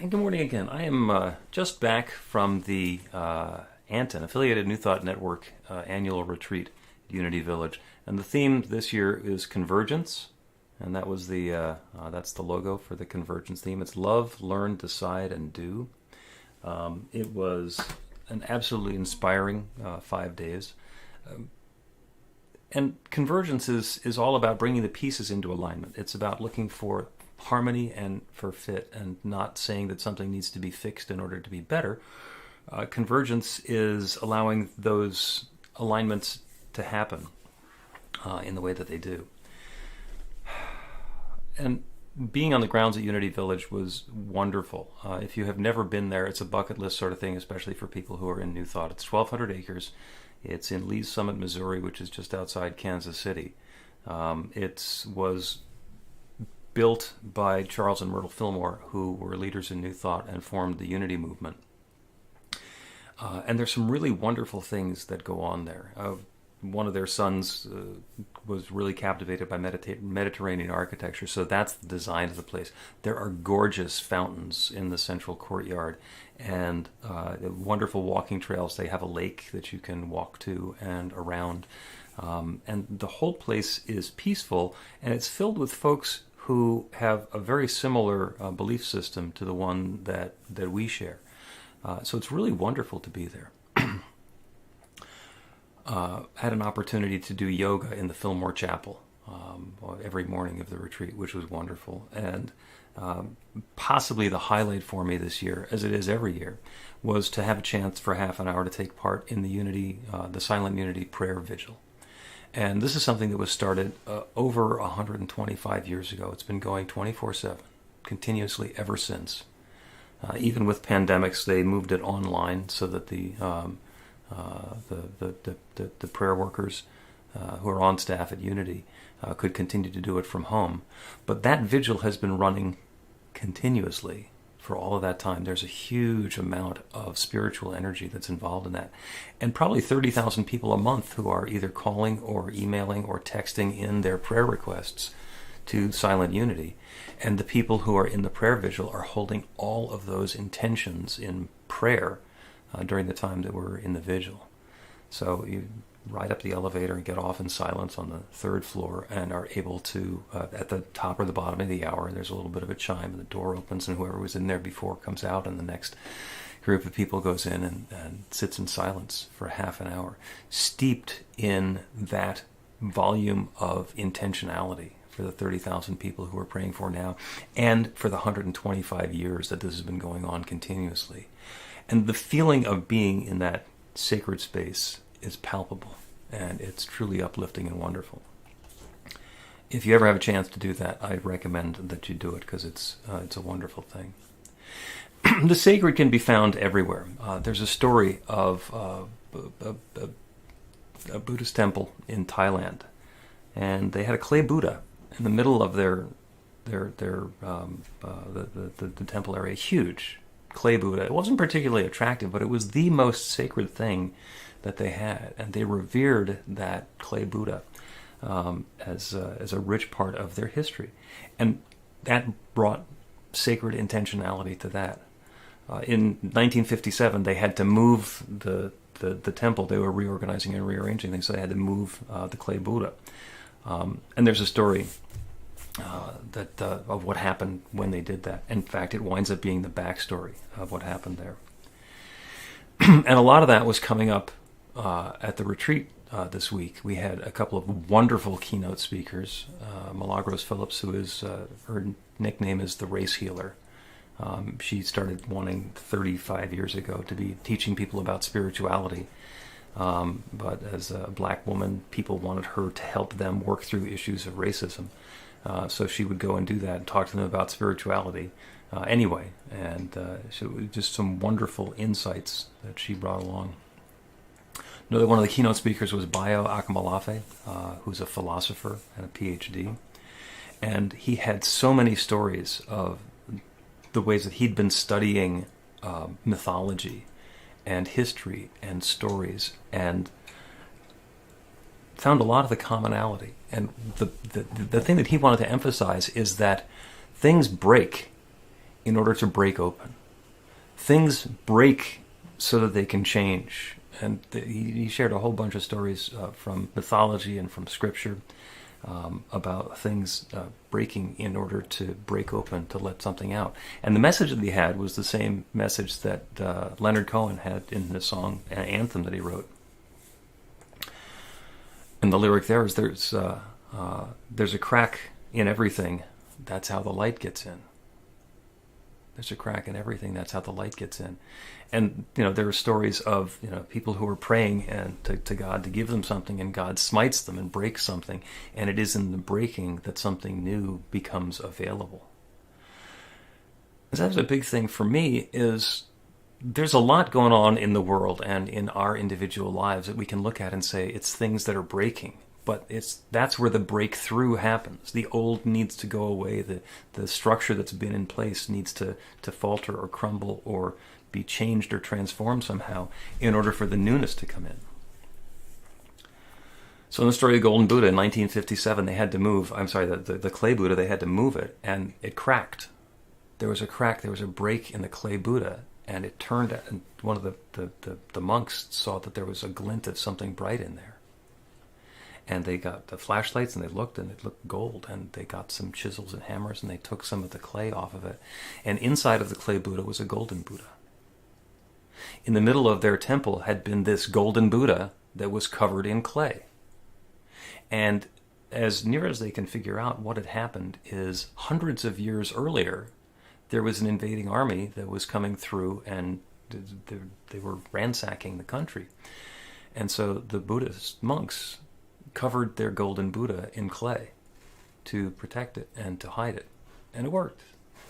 And good morning again. I am just back from the Anton, Affiliated New Thought Network annual retreat at Unity Village. And the theme this year is convergence. And that was that's the logo for the convergence theme. It's love, learn, decide, and do. It was an absolutely inspiring 5 days. And convergence is all about bringing the pieces into alignment. It's about looking for harmony and for fit, and not saying that something needs to be fixed in order to be better. Convergence is allowing those alignments to happen in the way that they do. And being on the grounds at Unity Village was wonderful. If you have never been there, it's a bucket list sort of thing, especially for people who are in New Thought. It's 1,200 acres. It's in Lee's Summit, Missouri, which is just outside Kansas City. It was built by Charles and Myrtle Fillmore, who were leaders in New Thought and formed the Unity movement. And there's some really wonderful things that go on there. One of their sons was really captivated by Mediterranean architecture, so that's the design of the place. There are gorgeous fountains in the central courtyard, and wonderful walking trails. They have a lake that you can walk to and around. And the whole place is peaceful, and it's filled with folks who have a very similar belief system to the one that we share. So it's really wonderful to be there. Had an opportunity to do yoga in the Fillmore Chapel every morning of the retreat, which was wonderful. And possibly the highlight for me this year, as it is every year, was to have a chance for half an hour to take part in the Silent Unity Prayer Vigil. And this is something that was started over 125 years ago. It's been going 24/7, continuously ever since. Even with pandemics, they moved it online so that the prayer workers who are on staff at Unity could continue to do it from home. But that vigil has been running continuously for all of that time. There's a huge amount of spiritual energy that's involved in that. And probably 30,000 people a month who are either calling or emailing or texting in their prayer requests to Silent Unity. And the people who are in the prayer vigil are holding all of those intentions in prayer during the time that we're in the vigil. So you ride up the elevator and get off in silence on the third floor and are able to, at the top or the bottom of the hour, there's a little bit of a chime and the door opens and whoever was in there before comes out and the next group of people goes in and sits in silence for half an hour, steeped in that volume of intentionality for the 30,000 people who are praying for now and for the 125 years that this has been going on continuously. And the feeling of being in that sacred space is palpable, and it's truly uplifting and wonderful. If you ever have a chance to do that, I recommend that you do it because it's a wonderful thing. The sacred can be found everywhere. There's a story of a Buddhist temple in Thailand, and they had a clay Buddha in the middle of the temple area. Huge clay Buddha. It wasn't particularly attractive, but it was the most sacred thing that they had, and they revered that clay Buddha as a rich part of their history, and that brought sacred intentionality to that. In 1957, they had to move the temple. They were reorganizing and rearranging things, so they had to move the clay Buddha. And there's a story of what happened when they did that. In fact, it winds up being the backstory of what happened there. And a lot of that was coming up at the retreat this week. We had a couple of wonderful keynote speakers. Milagros Phillips, who is, her nickname is the Race Healer. She started wanting 35 years ago to be teaching people about spirituality. But as a black woman, people wanted her to help them work through issues of racism. So she would go and do that and talk to them about spirituality anyway. And so just some wonderful insights that she brought along. Another one of the keynote speakers was Akumalafe, who's a philosopher and a PhD. And he had so many stories of the ways that he'd been studying mythology and history and stories and found a lot of the commonality. And the thing that he wanted to emphasize is that things break in order to break open. Things break so that they can change. And he shared a whole bunch of stories from mythology and from scripture about things breaking in order to break open, to let something out. And the message that he had was the same message that Leonard Cohen had in the song Anthem that he wrote. And the lyric there is, there's a crack in everything, that's how the light gets in. There's a crack in everything, that's how the light gets in. And, there are stories of, people who are praying and to God to give them something, and God smites them and breaks something. And it is in the breaking that something new becomes available. That's a big thing for me, is there's a lot going on in the world and in our individual lives that we can look at and say it's things that are breaking. But that's where the breakthrough happens. The old needs to go away. The structure that's been in place needs to falter or crumble or be changed or transformed somehow in order for the newness to come in. So in the story of the Golden Buddha in 1957, they had to move, the clay Buddha, they had to move it, and it cracked. There was a crack, there was a break in the clay Buddha, and it turned, and one of the monks saw that there was a glint of something bright in there. And they got the flashlights, and they looked, and it looked gold. And they got some chisels and hammers, and they took some of the clay off of it. And inside of the clay Buddha was a golden Buddha. In the middle of their temple had been this golden Buddha that was covered in clay. And as near as they can figure out, what had happened is hundreds of years earlier, there was an invading army that was coming through, and they were ransacking the country. And so the Buddhist monks covered their golden Buddha in clay to protect it and to hide it. And it worked.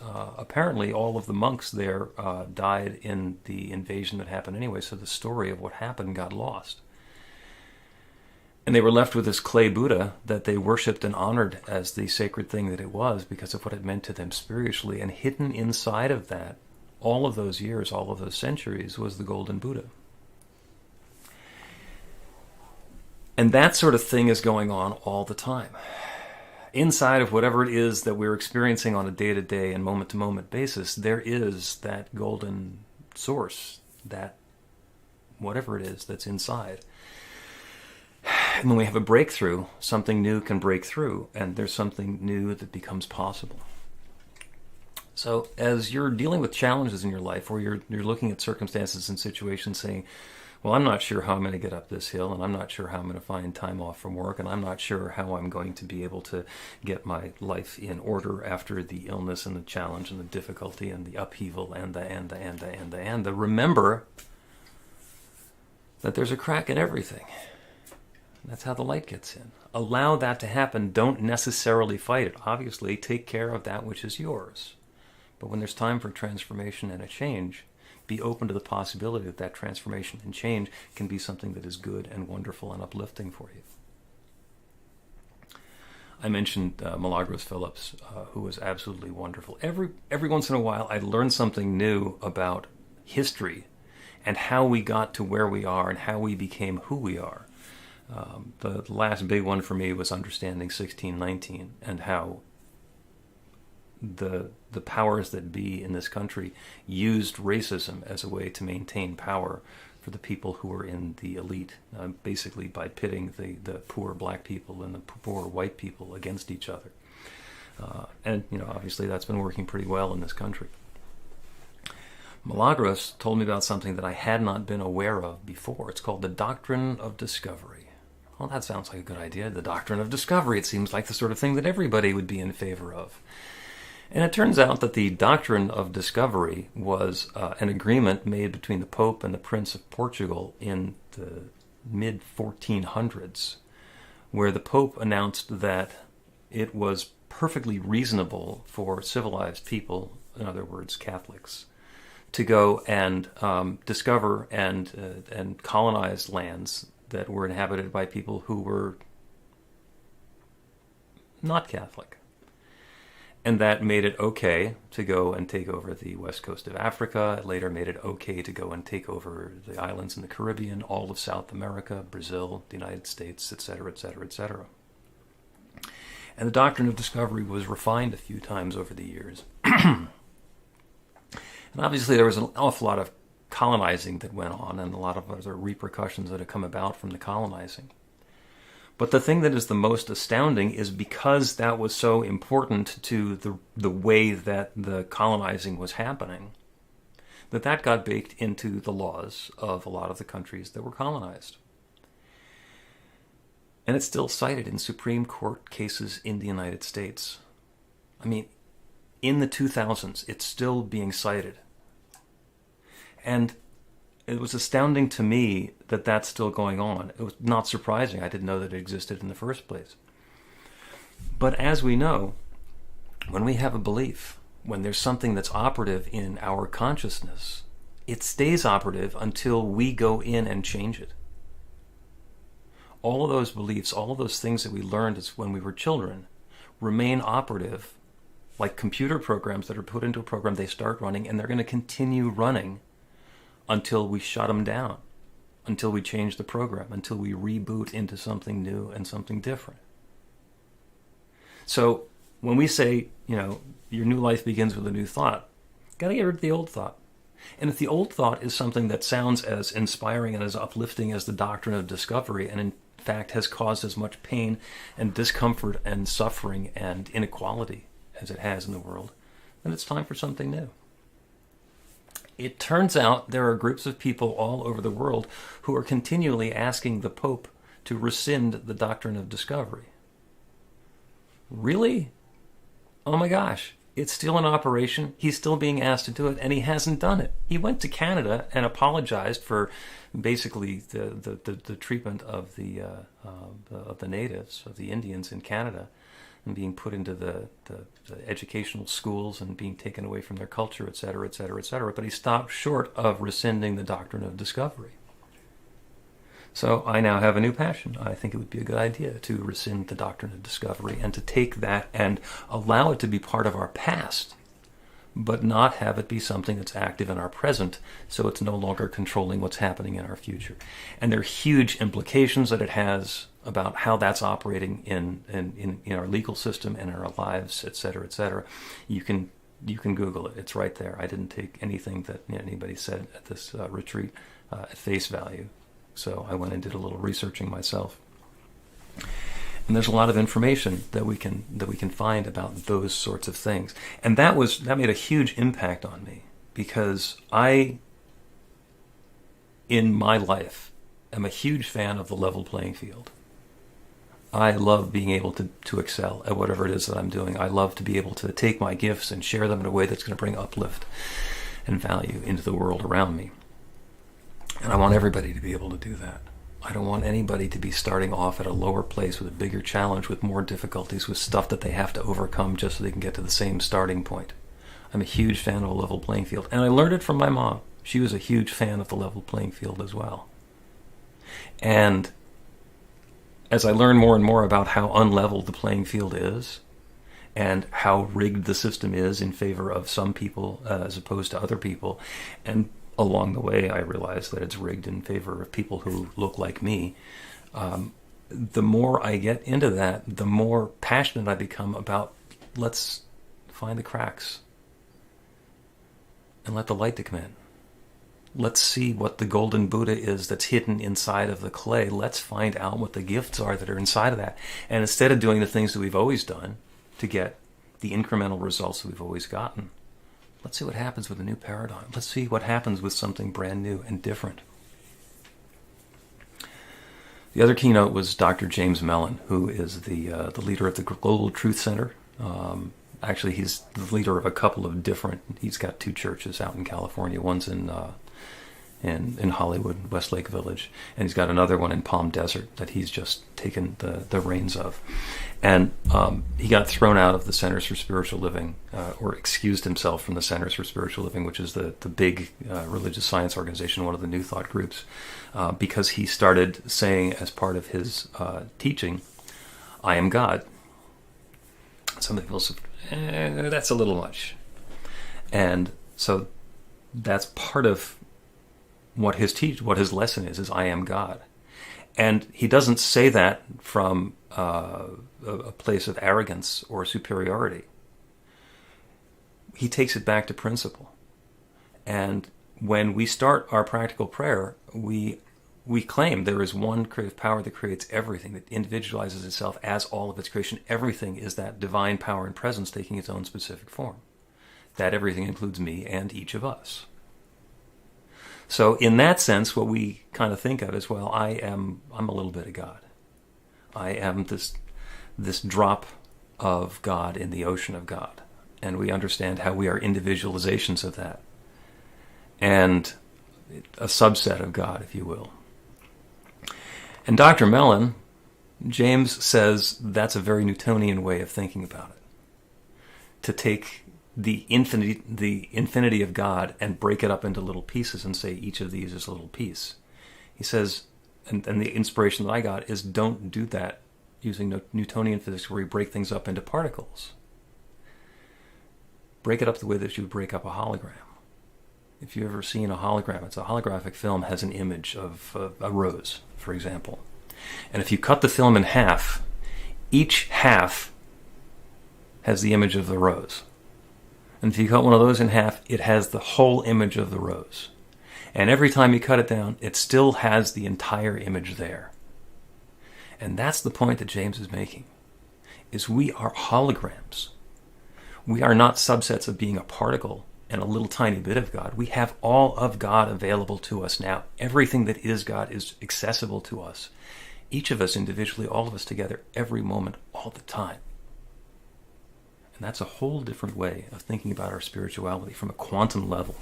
Apparently all of the monks there died in the invasion that happened anyway, so the story of what happened got lost. And they were left with this clay Buddha that they worshipped and honored as the sacred thing that it was because of what it meant to them spiritually. And hidden inside of that, all of those years, all of those centuries, was the golden Buddha. And that sort of thing is going on all the time. Inside of whatever it is that we're experiencing on a day-to-day and moment-to-moment basis, there is that golden source, that whatever it is that's inside. And when we have a breakthrough, something new can break through, and there's something new that becomes possible. So as you're dealing with challenges in your life, or you're looking at circumstances and situations saying, well, I'm not sure how I'm going to get up this hill, and I'm not sure how I'm going to find time off from work, and I'm not sure how I'm going to be able to get my life in order after the illness and the challenge and the difficulty and the upheaval and the. Remember that there's a crack in everything. That's how the light gets in. Allow that to happen. Don't necessarily fight it. Obviously, take care of that which is yours. But when there's time for transformation and a change, be open to the possibility that that transformation and change can be something that is good and wonderful and uplifting for you. I mentioned Milagros Phillips, who was absolutely wonderful. Every once in a while, I learn something new about history and how we got to where we are and how we became who we are. The last big one for me was understanding 1619 and how the powers that be in this country used racism as a way to maintain power for the people who were in the elite, basically by pitting the poor black people and the poor white people against each other. And obviously that's been working pretty well in this country. Milagros told me about something that I had not been aware of before. It's called the Doctrine of Discovery. Well, that sounds like a good idea. The Doctrine of Discovery. It seems like the sort of thing that everybody would be in favor of. And it turns out that the Doctrine of Discovery was an agreement made between the Pope and the Prince of Portugal in the mid-1400s, where the Pope announced that it was perfectly reasonable for civilized people, in other words, Catholics, to go and discover and colonize lands that were inhabited by people who were not Catholic. And that made it okay to go and take over the west coast of Africa. It later made it okay to go and take over the islands in the Caribbean, all of South America, Brazil, the United States, etc., etc., etc. And the Doctrine of Discovery was refined a few times over the years. And obviously there was an awful lot of colonizing that went on and a lot of other repercussions that have come about from the colonizing. But the thing that is the most astounding is because that was so important to the way that the colonizing was happening, that got baked into the laws of a lot of the countries that were colonized. And it's still cited in Supreme Court cases in the United States. I mean, in the 2000s, it's still being cited. And it was astounding to me that that's still going on. It was not surprising. I didn't know that it existed in the first place. But as we know, when we have a belief, when there's something that's operative in our consciousness, it stays operative until we go in and change it. All of those beliefs, all of those things that we learned as when we were children, remain operative, like computer programs that are put into a program, they start running, and they're going to continue running until we shut them down, until we change the program, until we reboot into something new and something different. So when we say, your new life begins with a new thought, got to get rid of the old thought. And if the old thought is something that sounds as inspiring and as uplifting as the Doctrine of Discovery, and in fact has caused as much pain and discomfort and suffering and inequality as it has in the world, then it's time for something new. It turns out there are groups of people all over the world who are continually asking the Pope to rescind the Doctrine of Discovery. Really? Oh my gosh. It's still in operation. He's still being asked to do it, and he hasn't done it. He went to Canada and apologized for basically the treatment of the natives, of the Indians in Canada, and being put into the educational schools and being taken away from their culture, etc., etc., etc. But he stopped short of rescinding the Doctrine of Discovery. So I now have a new passion. I think it would be a good idea to rescind the Doctrine of Discovery and to take that and allow it to be part of our past, but not have it be something that's active in our present, so it's no longer controlling what's happening in our future. And there are huge implications that it has about how that's operating in our legal system and in our lives, etc., etc. You can Google it. It's right there. I didn't take anything that anybody said at this retreat at face value. So I went and did a little researching myself. And there's a lot of information that we can find about those sorts of things. And that made a huge impact on me, because I, in my life, am a huge fan of the level playing field. I love being able to excel at whatever it is that I'm doing. I love to be able to take my gifts and share them in a way that's going to bring uplift and value into the world around me. And I want everybody to be able to do that. I don't want anybody to be starting off at a lower place with a bigger challenge, with more difficulties, with stuff that they have to overcome just so they can get to the same starting point. I'm a huge fan of a level playing field. And I learned it from my mom. She was a huge fan of the level playing field as well. And as I learn more and more about how unlevel the playing field is, and how rigged the system is in favor of some people as opposed to other people, and along the way, I realized that it's rigged in favor of people who look like me. The more I get into that, the more passionate I become about, let's find the cracks and let the light to come in. Let's see what the golden Buddha is that's hidden inside of the clay. Let's find out what the gifts are that are inside of that. And instead of doing the things that we've always done to get the incremental results that we've always gotten, let's see what happens with a new paradigm. Let's see what happens with something brand new and different. The other keynote was Dr. James Mellon, who is the leader of the Global Truth Center. Actually, he's the leader of a couple of different. He's got two churches out in California. One's in Hollywood, Westlake Village, and he's got another one in Palm Desert that he's just taken the reins of. And he got thrown out of the Centers for Spiritual Living, or excused himself from the Centers for Spiritual Living, which is the big religious science organization, one of the New Thought groups, because he started saying as part of his teaching, I am God. Some people say, that's a little much. And so that's part of what his lesson is I am God. And he doesn't say that from a place of arrogance or superiority. He takes it back to principle. And when we start our practical prayer, we claim there is one creative power that creates everything, that individualizes itself as all of its creation. Everything is that divine power and presence taking its own specific form. That everything includes me and each of us. So in that sense, what we kind of think of is, well, I'm a little bit of God. I am this drop of God in the ocean of God. And we understand how we are individualizations of that. And a subset of God, if you will. And Dr. Mellon, James says that's a very Newtonian way of thinking about it. To take the infinity of God and break it up into little pieces and say each of these is a little piece. He says, and the inspiration that I got is, don't do that using Newtonian physics where you break things up into particles. Break it up the way that you would break up a hologram. If you've ever seen a hologram, it's a holographic film, has an image of a rose, for example. And if you cut the film in half, each half has the image of the rose. And if you cut one of those in half, it has the whole image of the rose. And every time you cut it down, it still has the entire image there. And that's the point that James is making, is we are holograms. We are not subsets of being a particle and a little tiny bit of God. We have all of God available to us now. Everything that is God is accessible to us. Each of us individually, all of us together, every moment, all the time. And that's a whole different way of thinking about our spirituality from a quantum level.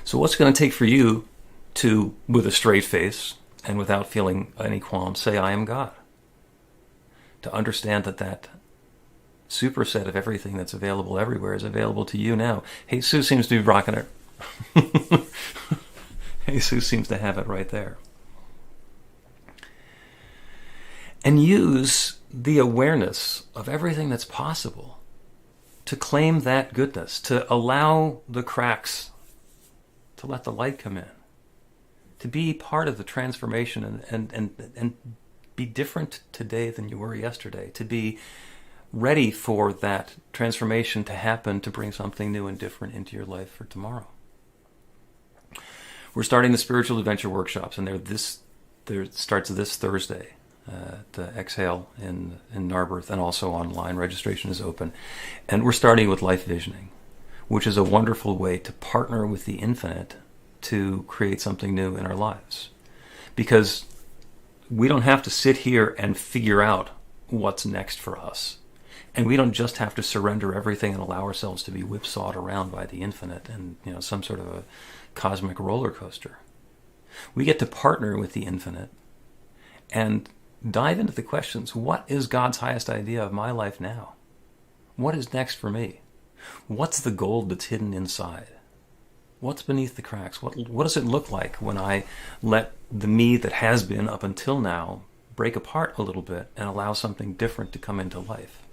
So what's it going to take for you to, with a straight face and without feeling any qualms, say, I am God? To understand that superset of everything that's available everywhere is available to you now. Jesus seems to be rocking it. Jesus seems to have it right there. And use the awareness of everything that's possible to claim that goodness, to allow the cracks, to let the light come in, to be part of the transformation and be different today than you were yesterday, to be ready for that transformation to happen, to bring something new and different into your life for tomorrow. We're starting the spiritual adventure workshops, and it starts this Thursday. The Exhale in Narberth, and also online. Registration is open. And we're starting with life visioning, which is a wonderful way to partner with the infinite to create something new in our lives. Because we don't have to sit here and figure out what's next for us. And we don't just have to surrender everything and allow ourselves to be whipsawed around by the infinite and, some sort of a cosmic roller coaster. We get to partner with the infinite and dive into the questions. What is God's highest idea of my life now? What is next for me? What's the gold that's hidden inside? What's beneath the cracks? What does it look like when I let the me that has been up until now break apart a little bit and allow something different to come into life?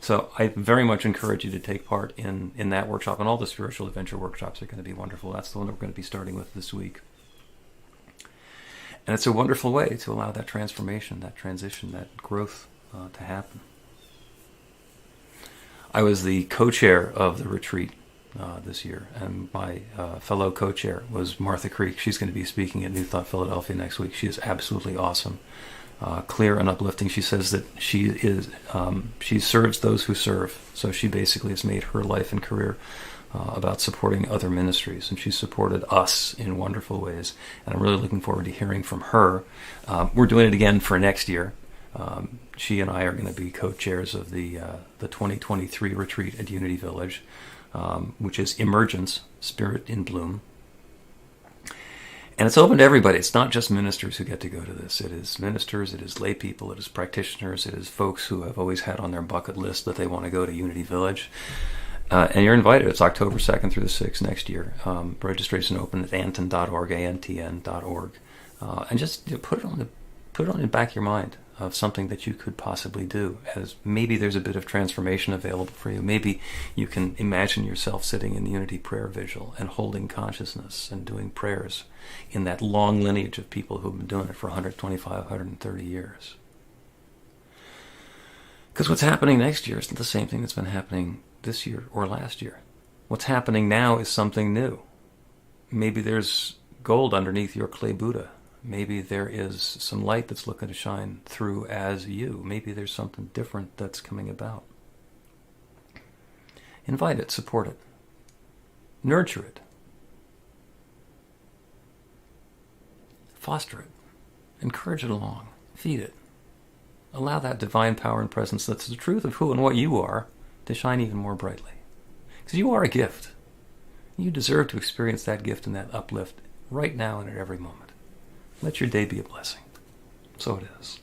So I very much encourage you to take part in that workshop, and all the spiritual adventure workshops are going to be wonderful. That's the one that we're going to be starting with this week. And it's a wonderful way to allow that transformation, that transition, that growth to happen. I was the co-chair of the retreat this year, and my fellow co-chair was Martha Creek. She's going to be speaking at New Thought Philadelphia next week. She is absolutely awesome, clear and uplifting. She says that she serves those who serve. So she basically has made her life and career about supporting other ministries, and she's supported us in wonderful ways, and I'm really looking forward to hearing from her. We're doing it again for next year. She and I are going to be co-chairs of the 2023 retreat at Unity Village, which is Emergence, Spirit in Bloom. And it's open to everybody. It's not just ministers who get to go to this. It is ministers, it is lay people, it is practitioners, it is folks who have always had on their bucket list that they want to go to Unity Village. And you're invited. It's October 2nd through the 6th next year. Registration open at anton.org, antn.org. And just put it on the back of your mind of something that you could possibly do, as maybe there's a bit of transformation available for you. Maybe you can imagine yourself sitting in the Unity Prayer Vigil and holding consciousness and doing prayers in that long lineage of people who've been doing it for 125, 130 years. Because what's happening next year isn't the same thing that's been happening this year or last year. What's happening now is something new. Maybe there's gold underneath your clay Buddha. Maybe there is some light that's looking to shine through as you. Maybe there's something different that's coming about. Invite it, support it, nurture it, foster it, encourage it along, feed it. Allow that divine power and presence that's the truth of who and what you are to shine even more brightly. Because you are a gift. You deserve to experience that gift and that uplift right now and at every moment. Let your day be a blessing. So it is.